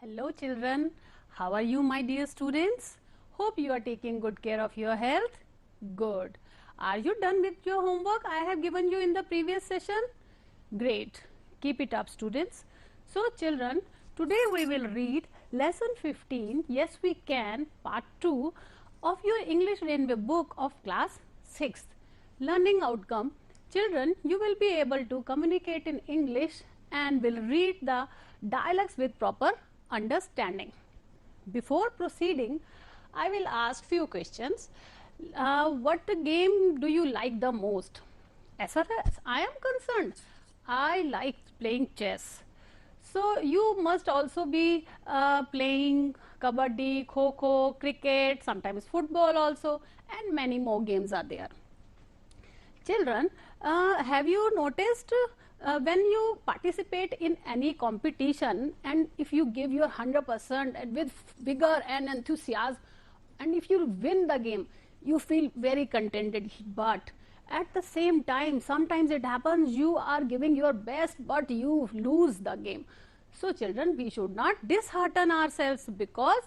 Hello children, how are you my dear students? Hope you are taking good care of your health. Good. Are you done with your homework I have given you in the previous session? Great. Keep it up students. So children, today we will read lesson 15, Yes We Can, part 2 of your English Rainbow book of class 6th. Learning outcome. Children, you will be able to communicate in English and will read the dialogues with proper understanding. Before proceeding, I will ask few questions. What game do you like the most? As far as I am concerned, I like playing chess. So you must also be playing kabaddi, kho-kho, cricket, sometimes football also, and many more games are there. Children, have you noticed when you participate in any competition and if you give your 100% and with vigor and enthusiasm, and if you win the game, you feel very contented. But at the same time, sometimes it happens you are giving your best but you lose the game. So children, we should not dishearten ourselves because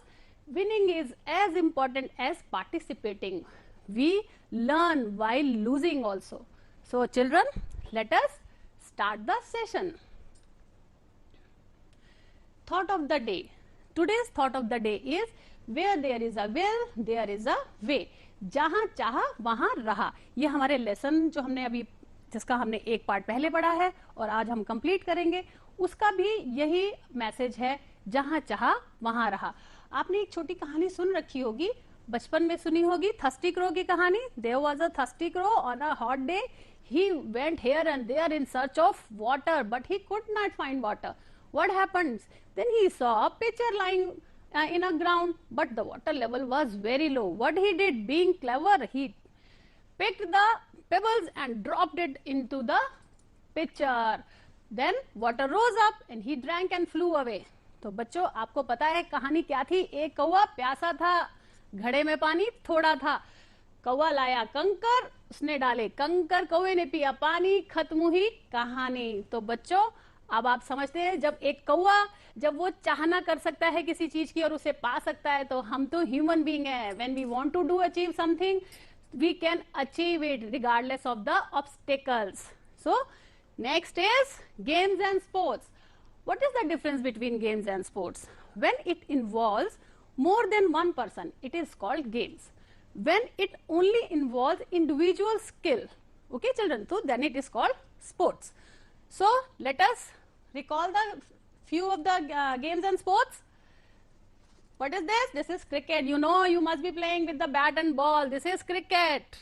winning is as important as participating. We learn while losing also. So children, let us start the session. Thought of the day. Today's thought of the day is where there is a will, there is a way. जहां चाहा वहां रहा. ये हमारे lesson जो हमने अभी जिसका हमने एक पार्ट पहले पढ़ा है और आज हम कंप्लीट करेंगे, उसका भी यही मैसेज है, जहां चाहा वहां रहा. आपने एक छोटी कहानी सुन रखी होगी, बचपन में सुनी होगी, थर्स्टी क्रो की कहानी. There was a thirsty crow on a hot day. He went here and there in search of water, but he could not find water. What happens? Then he saw a pitcher lying in a ground, but the water level was very low. What he did, being clever, he picked the pebbles and dropped it into the pitcher. Then water rose up and he drank and flew away. तो बच्चों, आपको पता है कहानी क्या थी? एक कौवा प्यासा था, घड़े में पानी थोड़ा था. कौवा लाया कंकर, उसने डाले कंकर, कौवे ने पिया पानी, खत्म हुई कहानी. तो बच्चों, अब आप समझते हैं जब एक कौवा जब वो चाहना कर सकता है किसी चीज की और उसे पा सकता है, तो हम तो ह्यूमन बीइंग है. When we want to do achieve something, we can achieve it regardless of the obstacles. So next is games and sports. What is the difference between games and sports? When it involves more than one person, it is called games. When it only involves individual skill, okay children, so then it is called sports. So let us recall the few of the games and sports. What is this? This is cricket. You know, you must be playing with the bat and ball. This is cricket.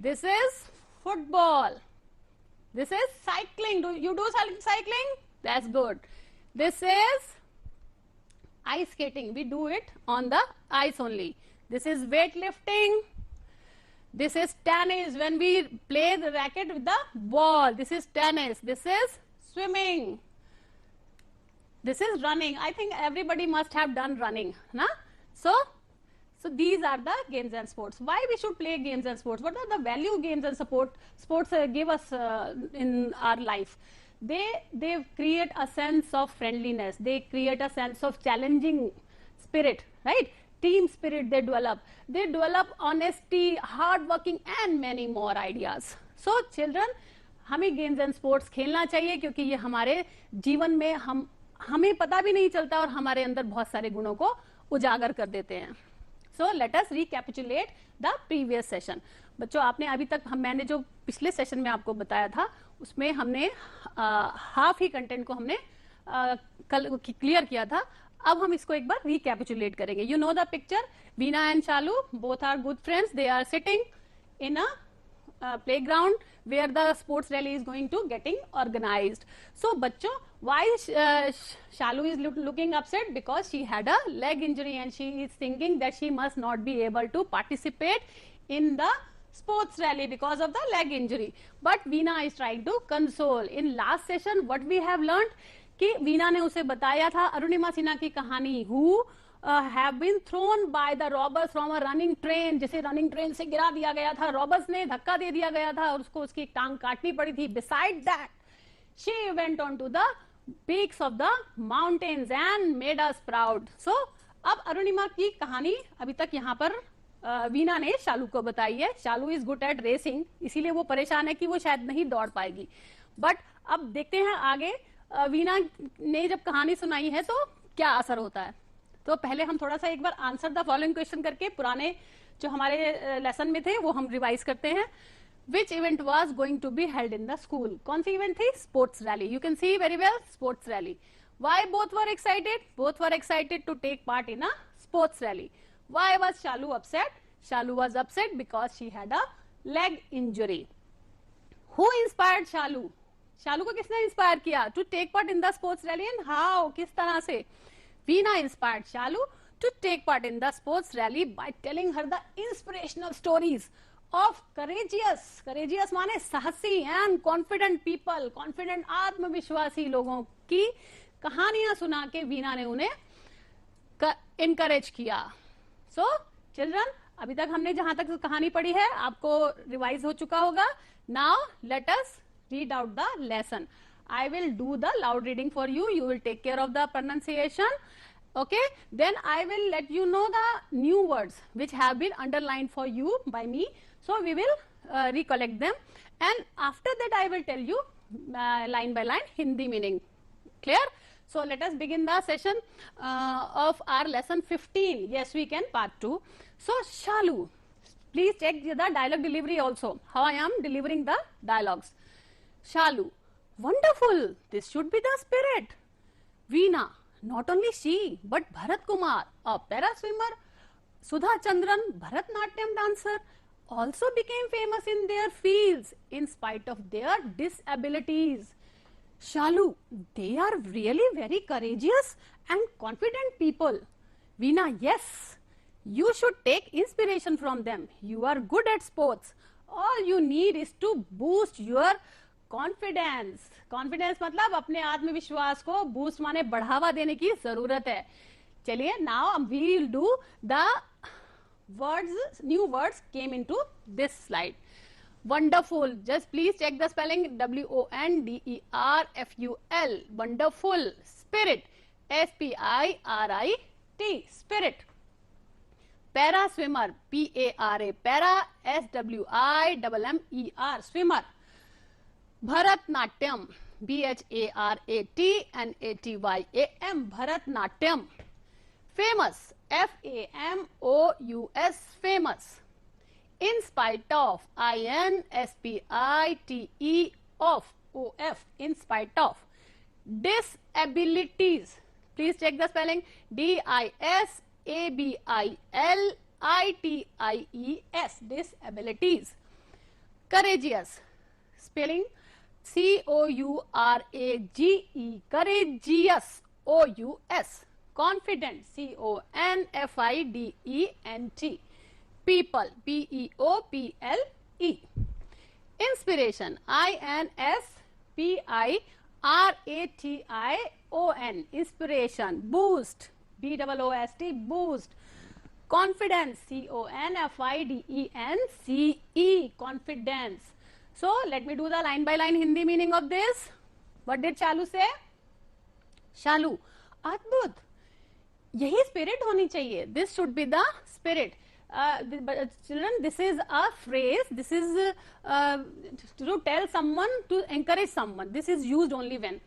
This is football. This is cycling. Do you do cycling? That's good. This is ice skating. We do it on the ice only. This is weightlifting. This is tennis, when we play the racket with the ball. This is tennis. This is swimming. This is running. I think everybody must have done running, na? So these are the games and sports. Why we should play games and sports? What are the value games and sports give us in our life? They create a sense of friendliness. They create a sense of challenging spirit, right? Team spirit they develop honesty, hard working and many more ideas. So children, हमें games and sports खेलना चाहिए क्योंकि ये हमारे जीवन में हमें पता भी नहीं चलता और हमारे अंदर बहुत सारे गुणों को उजागर कर देते हैं. सो let us recapitulate the previous session. बच्चों, आपने अभी तक मैंने जो पिछले सेशन में आपको बताया था उसमें हमने हाफ ही कंटेंट को हमने कल क्लियर किया था. अब हम इसको एक बार रिकैपिचुलेट करेंगे. You know the picture, Veena and Shalu both are good friends. They are sitting in a playground where the sports rally is going to getting organized. So बच्चों, why Shalu is looking upset? Because she had a leg injury and she is thinking that she must not be able to participate in the sports rally because of the leg injury. But Veena is trying to console. In last session what we have learned कि वीना ने उसे बताया था अरुणिमा सिन्हा की कहानी, who have been thrown by the robbers from a running train. जिसे running train से गिरा दिया गया था, रॉबर्स ने धक्का दे दिया गया था और उसको उसकी टांग काटनी पड़ी थी. Beside that, she went on to the peaks of the mountains and made us proud. So अब अरुणिमा की कहानी अभी तक यहाँ पर वीना ने शालू को बताई है. शालू इज गुड एट रेसिंग, इसीलिए वो परेशान है कि वो शायद नहीं दौड़ पाएगी. बट अब देखते हैं आगे वीना ने जब कहानी सुनाई है तो क्या असर होता है. तो पहले हम थोड़ा सा एक बार आंसर द फॉलोइंग क्वेश्चन करके पुराने जो हमारे लेसन में थे वो हम रिवाइज करते हैं. Which event was going to be held in the school? कौन सी इवेंट थी? Sports rally. You can see very well, sports rally. Why both were excited? Both were excited to take part in a sports rally. Why was Shalu upset? Shalu was upset because she had a leg injury. Who inspired Shalu? Shalu को किसने inspire किया to take part in the sports rally and how? किस तरह से? Veena inspired Shalu to take part in the sports rally by telling her the inspirational stories of courageous माने साहसी and confident people, confident आत्मविश्वासी लोगों की कहानियां सुना के वीना ने उन्हें encourage किया. So children, अभी तक हमने जहां तक कहानी पढ़ी है आपको रिवाइज हो चुका होगा. Now let us read out the lesson. I will do the loud reading for you. You will take care of the pronunciation. Okay, then I will let you know the new words which have been underlined for you by me. So we will recollect them, and after that I will tell you line by line Hindi meaning. Clear? So let us begin the session of our lesson 15. Yes, we can part 2. So Shalu, please check the dialogue delivery also, how I am delivering the dialogues. Shalu, wonderful, this should be the spirit. Veena, not only she but Bharat Kumar, a para swimmer, Sudha Chandran, Bharatnatyam dancer, also became famous in their fields in spite of their disabilities. Shalu, they are really very courageous and confident people. Veena, yes, you should take inspiration from them. You are good at sports. All you need is to boost your confidence. Confidence मतलब अपने आत्मविश्वास को boost माने बढ़ावा देने की जरूरत है. चलिए, now we will do the words, new words came into this slide. Wonderful, just please check the spelling. WONDERFUL, wonderful. Spirit, SPIRIT, spirit. Para swimmer, PARA, para, SWIMMER, swimmer. Bharatnatyam, BHARATNATYAM, Bharatnatyam. Famous, FAMOUS, famous. In spite of, INSPITE of, OF, in spite of. Disabilities, please check the spelling. DISABILITIES, disabilities. Courageous, spelling COURAGE, courageous, OUS. Confident, CONFIDENT. People, PEOPLE. Inspiration, INSPIRATION, inspiration. Boost, BOOST, boost. Confidence, CONFIDENCE, confidence. So let me do the line by line Hindi meaning of this. What did Shalu say? Shalu, अद्भुत, यही spirit होनी चाहिए. This should be the spirit. Children, this is a phrase. This is to tell someone, to encourage someone. This is used only when.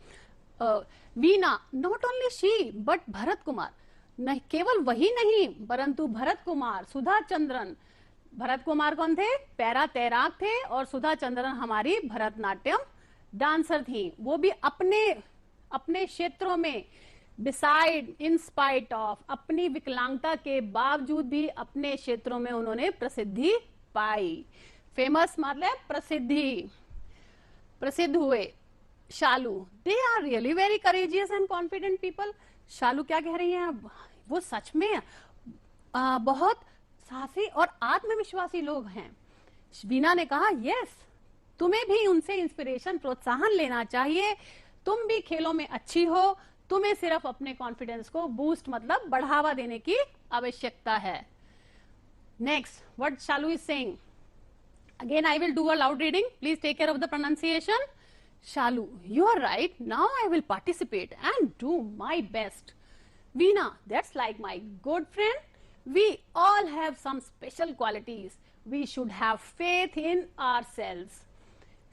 Veena, not only she but Bharat Kumar. नहीं, केवल वही नहीं परंतु भरत कुमार, सुधा चंद्रन. भरत कुमार कौन थे? Para तैराक थे और सुधा चंद्रन हमारी भरतनाट्यम डांसर थी. वो भी अपने क्षेत्रों में, बिसाइड, इन स्पाइट ऑफ, अपनी विकलांगता के बावजूद भी अपने क्षेत्रों में उन्होंने प्रसिद्धि पाई. फेमस मतलब प्रसिद्ध हुए. Shalu, they are really very courageous and confident people. Shalu क्या कह रही हैं? वो सच में बहुत साहसी और आत्मविश्वासी लोग हैं. वीना ने कहा, यस, तुम्हें भी उनसे इंस्पिरेशन, प्रोत्साहन लेना चाहिए. तुम भी खेलों में अच्छी हो, तुम्हें सिर्फ अपने कॉन्फिडेंस को बूस्ट मतलब बढ़ावा देने की आवश्यकता है. Next, what Shalu is saying. Again I will do a loud reading. Please take care of the pronunciation. Shalu, you are right. Now I will participate and do my best. Veena, that's like my good friend. We all have some special qualities. We should have faith in ourselves.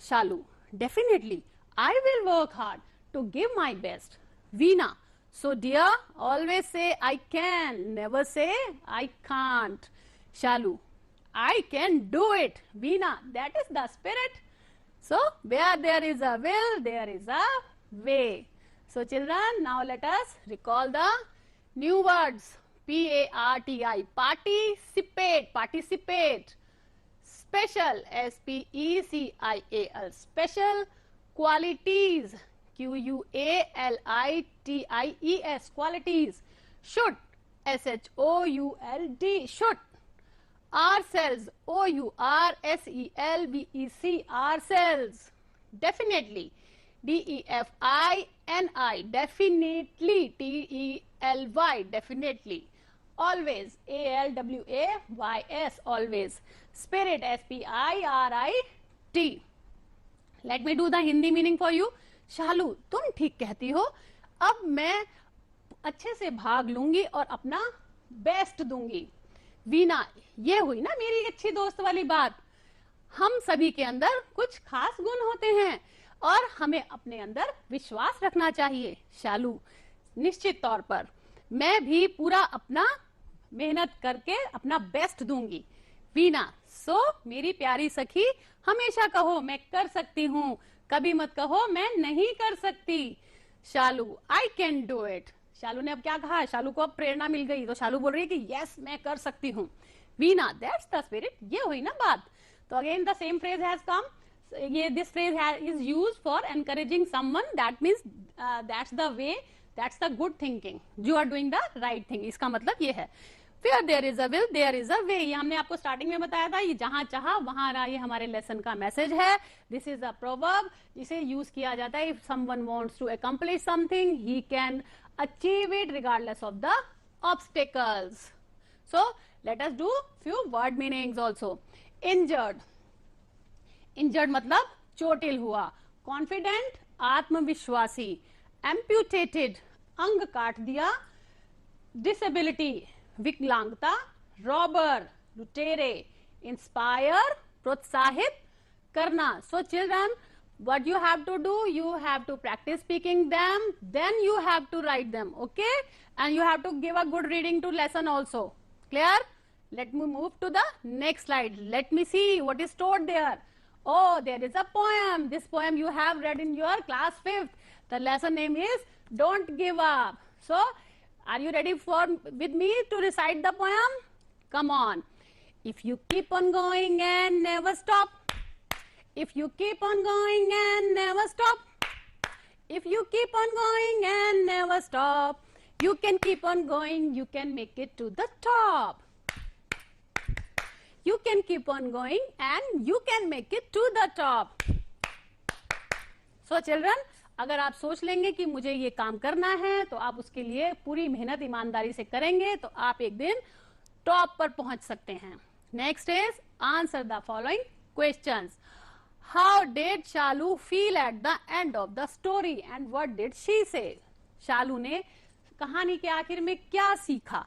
Shalu, definitely. I will work hard to give my best. Veena, so dear, always say I can, never say I can't. Shalu, I can do it. Veena, that is the spirit. So, where there is a will, there is a way. So, children, now let us recall the new words. P-A-R-T-I, participate, participate. Special, S-P-E-C-I-A-L, special. Qualities, Q-U-A-L-I-T-I-E-S, qualities. Should, S-H-O-U-L-D, should. Ourselves, O-U-R-S-E-L-V-E-C, ourselves. Definitely, D-E-F-I-N-I, definitely, T-E-L-Y, definitely. Always, A-L-W-A-Y-S, always. Spirit, S-P-I-R-I-T. Let me do the Hindi meaning for you. शालू, तुम ठीक कहती हो. अब मैं अच्छे से भाग लूंगी और अपना बेस्ट दूंगी. वीना, ये हुई ना मेरी अच्छी दोस्त वाली बात. हम सभी के अंदर कुछ खास गुण होते हैं और हमें अपने अंदर विश्वास रखना चाहिए. शालू, निश्चित तौर पर मैं भी पूरा अपना मेहनत करके अपना बेस्ट दूंगी. वीना, सो मेरी प्यारी सखी, हमेशा कहो मैं कर सकती हूँ, कभी मत कहो मैं नहीं कर सकती. शालू, आई कैन डू इट. शालू ने अब क्या कहा? शालू को अब प्रेरणा मिल गई तो शालू बोल रही है कि यस, मैं कर सकती हूँ. Veena, that's the spirit. ये हुई ना बात. तो again the same phrase has come. ये this phrase is used for encouraging someone. That means that's the way, that's the good thinking. You are doing the right thing. इसका मतलब ये है. Where there is a will, there is a way. ये हमने आपको starting में बताया था. ये जहां चाहा वहां रहा, ये हमारे लेसन का मैसेज है. This is a proverb. इसे यूज किया जाता है. If someone wants to accomplish something, he can achieve it regardless of the obstacles. So let us do few word meanings also. Injured. Injured मतलब चोटिल हुआ. Confident, आत्मविश्वासी. Amputated, अंग काट दिया. डिसेबिलिटी, विकलांगता. रॉबर, लुटेरे. इंस्पायर, प्रोत्साहित करना. So children, what you have to do, you have to practice speaking them, then you have to write them, okay? And you have to give a good reading to lesson also. Clear? Let me move to the next slide. Let me see what is stored there. Oh, there is a poem. This poem you have read in your class 5th. The lesson name is Don't Give Up. So, are you ready with me to recite the poem? Come on. If you keep on going and never stop. If you keep on going and never stop. If you keep on going and never stop. You can keep on going. You can make it to the top. You can keep on going and you can make it to the top. So children, अगर आप सोच लेंगे कि मुझे ये काम करना है तो आप उसके लिए पूरी मेहनत ईमानदारी से करेंगे तो आप एक दिन टॉप पर पहुंच सकते हैं. Next is answer the following questions. How did Shalu feel at the end of the story and what did she से. शालू ने कहानी के आखिर में क्या सीखा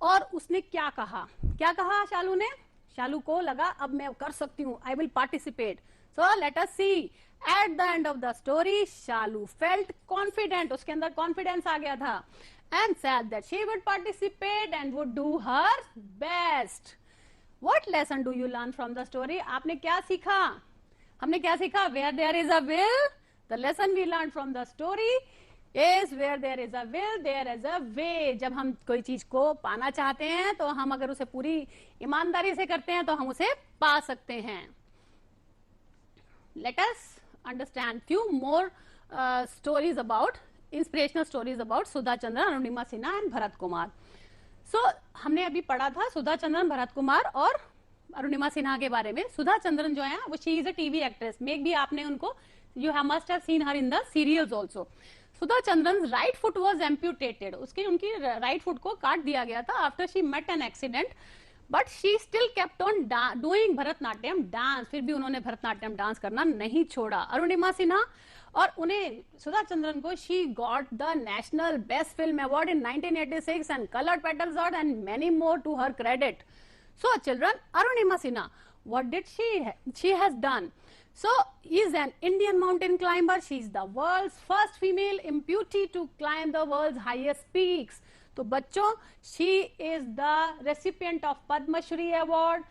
और उसने क्या कहा. क्या कहा शालू ने? शालू को लगा अब मैं कर सकती हूँ. I will participate. So let us see. At the end of the story, Shalu felt confident. उसके अंदर कॉन्फिडेंस आ गया था. And said that she would participate and would do her best. What lesson do you learn from the story? आपने क्या सीखा? हमने क्या सीखा? Where there is a will, the lesson we learned from the story is where there is a will, there is a way. जब हम कोई चीज को पाना चाहते हैं तो हम अगर उसे पूरी ईमानदारी से करते हैं तो हम उसे पा सकते हैं. Let us understand few more stories about inspirational stories about Sudha Chandran, Arunima Sinha and Bharat Kumar. So हमने अभी पढ़ा था सुधा चंद्रन, भरत कुमार और अरुणिमा सिन्हा के बारे में. सुधा चंद्रन जो है वो she is a TV actress. मे भी आपने उनको you must have seen her in the serials also. Sudha Chandran right foot was amputated. उनकी राइट फुट को काट दिया गया था after she met an accident. But she still kept on doing Bharatanatyam dance, फिर भी उन्होंने भरतनाट्यम डांस करना नहीं छोड़ा। अरुणिमा सिन्हा, और उन्हें सुधा चंद्रन को she got the national best film award in 1986 and coloured petals award and many more to her credit. So children, Arunima Sinha, what did she has done? So is an Indian mountain climber. She is the world's first female amputee to climb the world's highest peaks. तो बच्चों, she is the recipient of Padma Shri Award,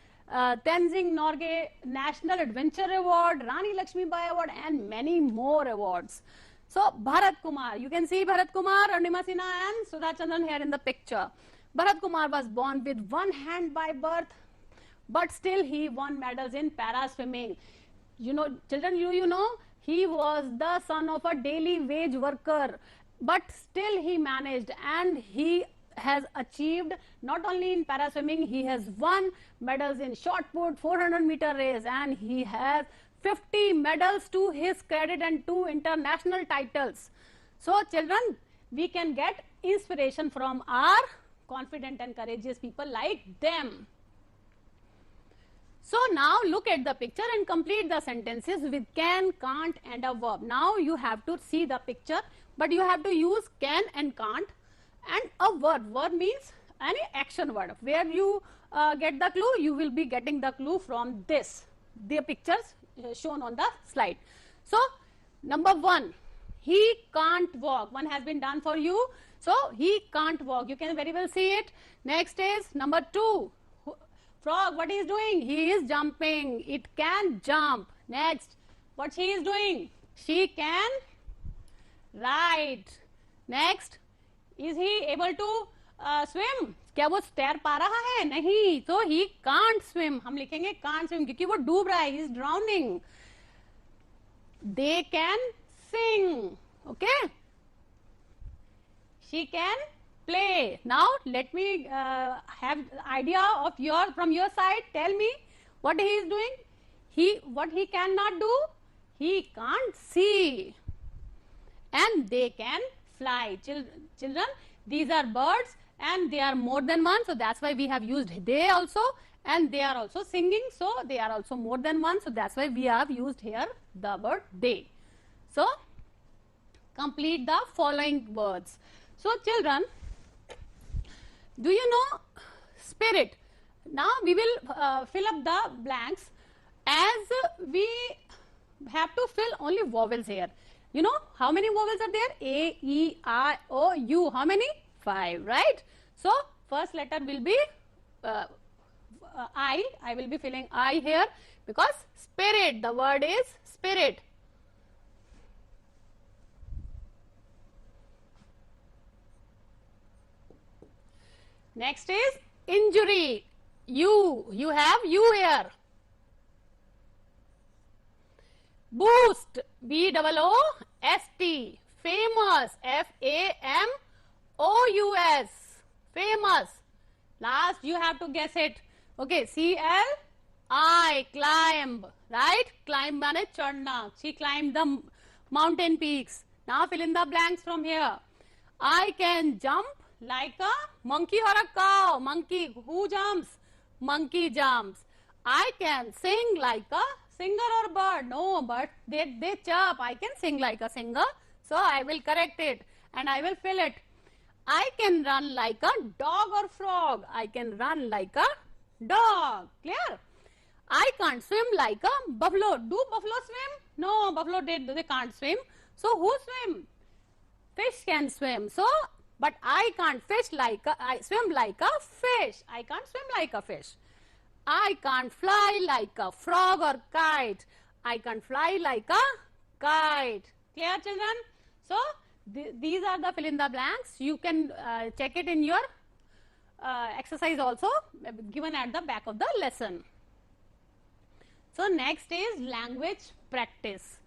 Tenzing Norgay National Adventure Award, Rani Lakshmibai Award, and many more awards. So Bharat Kumar, you can see Bharat Kumar, Arunima Sinha, and Sudha Chandran here in the picture. Bharat Kumar was born with one hand by birth, but still he won medals in para swimming. You know, children, you know, he was the son of a daily wage worker, but still he managed, and he has achieved not only in para swimming, he has won medals in shot put, 400-meter race, and he has 50 medals to his credit and 2 international titles. So children, we can get inspiration from our confident and courageous people like them. So now look at the picture and complete the sentences with can, can't, and a verb. Now you have to see the picture, but you have to use can and can't and a verb. Verb means any action word. Where you get the clue, you will be getting the clue from this, the pictures shown on the slide. So number 1, he can't walk. One has been done for you. So he can't walk. You can very well see it. Next is number 2. Frog, what he is doing? He is jumping. It can jump. Next, what she is doing? She can ride. Next, is he able to swim? क्या वो तैर पा रहा है? नहीं. So he can't swim. हम लिखेंगे can't swim क्योंकि वो डूब रहा है. He is drowning. They can sing. Okay. She can play. Now let me have idea of from your side. Tell me what he is doing. What he cannot do? He can't see. And they can fly. Children, these are birds and they are more than one. So that's why we have used they also, and they are also singing. So they are also more than one. So that's why we have used here the word they. So complete the following words. So children, do you know spirit? Now we will fill up the blanks, as we have to fill only vowels here. You know how many vowels are there? A, E, I, O, U. How many? 5, right? So first letter will be I. I will be filling I here because spirit, the word is spirit. Next is injury. You have you here. Boost, B-O-O-S-T. Famous, F-A-M-O-U-S. Famous. Last you have to guess it. Okay, C-L-I, climb, right? Climb means chadna. She climbed the mountain peaks. Now fill in the blanks from here. I can jump like a monkey or a cow. Monkey, who jumps? Monkey jumps. I can sing like a singer or bird. No, but they chirp. I can sing like a singer. So I will correct it and I will fill it. I can run like a dog or frog. I can run like a dog. Clear? I can't swim like a buffalo. Do buffalo swim? No, buffalo they can't swim. So who swim? Fish can swim. So but I can't swim like a fish. I can't swim like a fish. I can't fly like a frog or kite. I can't fly like a kite. Clear, children? So these are the fill in the blanks. You can check it in your exercise also given at the back of the lesson. So next is language practice.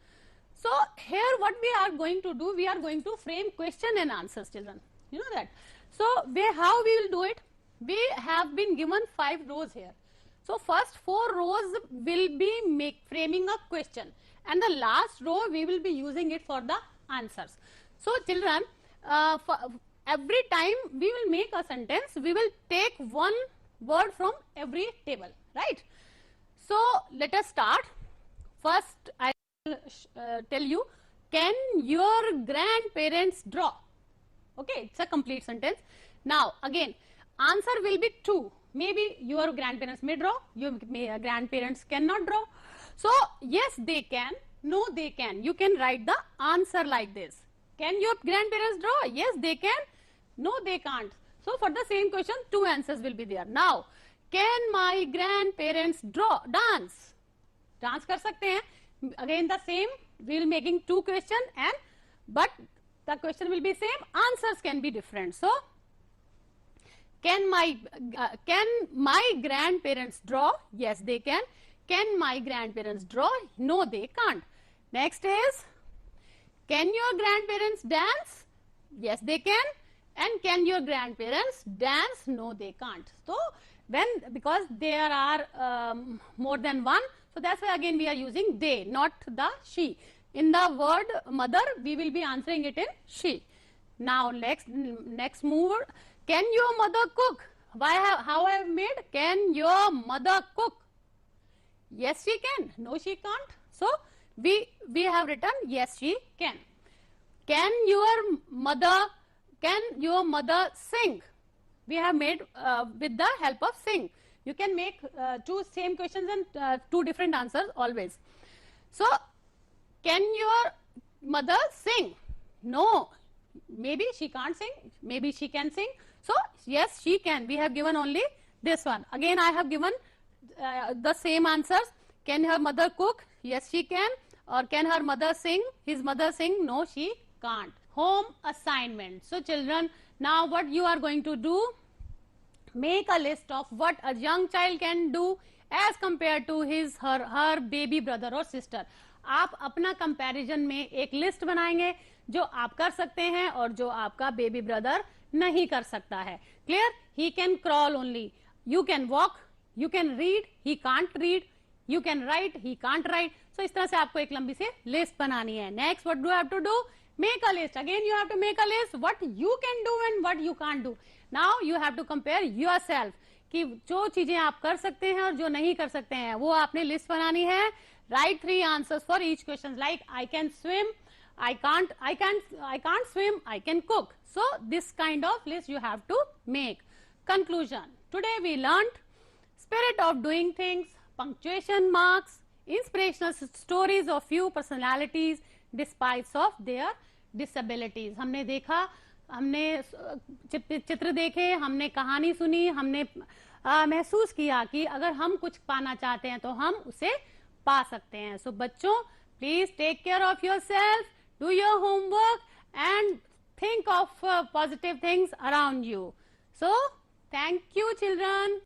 So here what we are going to do, we are going to frame question and answers, children. You know that. So how we will do it? We have been given 5 rows here. So first 4 rows will be framing a question, and the last row we will be using it for the answers. So children, for every time we will make a sentence, we will take one word from every table, right? So let us start. First I will tell you, can your grandparents draw? Okay, it's a complete sentence. Now again, answer will be two. Maybe your grandparents may draw, your grandparents cannot draw. So yes, they can, no they can. You can write the answer like this. Can your grandparents draw? Yes, they can, no they can't. So for the same question, two answers will be there. Now, can my grandparents draw, dance? Dance कर सकते हैं. Again the same, we will making two question and but the question will be same, answers can be different. So can my grandparents draw? Yes, they can. Can my grandparents draw? No, they can't. Next is, can your grandparents dance? Yes, they can. And can your grandparents dance? No, they can't. So because there are more than one, so that's why again we are using they, not the she. In the word mother, we will be answering it in she. Now next move. Can your mother cook? How I have made? Can your mother cook? Yes, she can. No, she can't. So we have written yes, she can. Can your mother sing? We have made with the help of sing. You can make two same questions and two different answers always. So can your mother sing? No, maybe she can't sing, maybe she can sing. So yes, she can. We have given only this one. Again I have given the same answers. Can her mother cook? Yes, she can. Or can her mother sing? His mother sing? No, she can't. Home assignment. So children, now what you are going to do, make a list of what a young child can do as compared to her baby brother or sister. आप अपना comparison में एक list बनाएंगे जो आप कर सकते हैं और जो आपका बेबी ब्रदर नहीं कर सकता है. Clear? He can crawl only, you can walk, you can read, he can't read, you can write, he can't write. So इस तरह से आपको एक लंबी से लिस्ट बनानी है. Next what do have to do? Make a list. Again you have to make a list what you can do and what you can't do. Now you have to compare yourself कि जो चीजें आप कर सकते हैं और जो नहीं कर सकते हैं वो आपने लिस्ट बनानी है. Write 3 answers for each question, like I can swim, I can't swim, I can cook. So this kind of list you have to make. Conclusion. Today we learned spirit of doing things, punctuation marks, inspirational stories of few personalities despite of their disabilities. हमने देखा, हमने चित्र देखे, हमने कहानी सुनी, हमने महसूस किया कि अगर हम कुछ पाना चाहते हैं तो हम उसे पा सकते हैं. सो बच्चों, please take care of yourself, do your homework and think of positive things around you. So thank you children.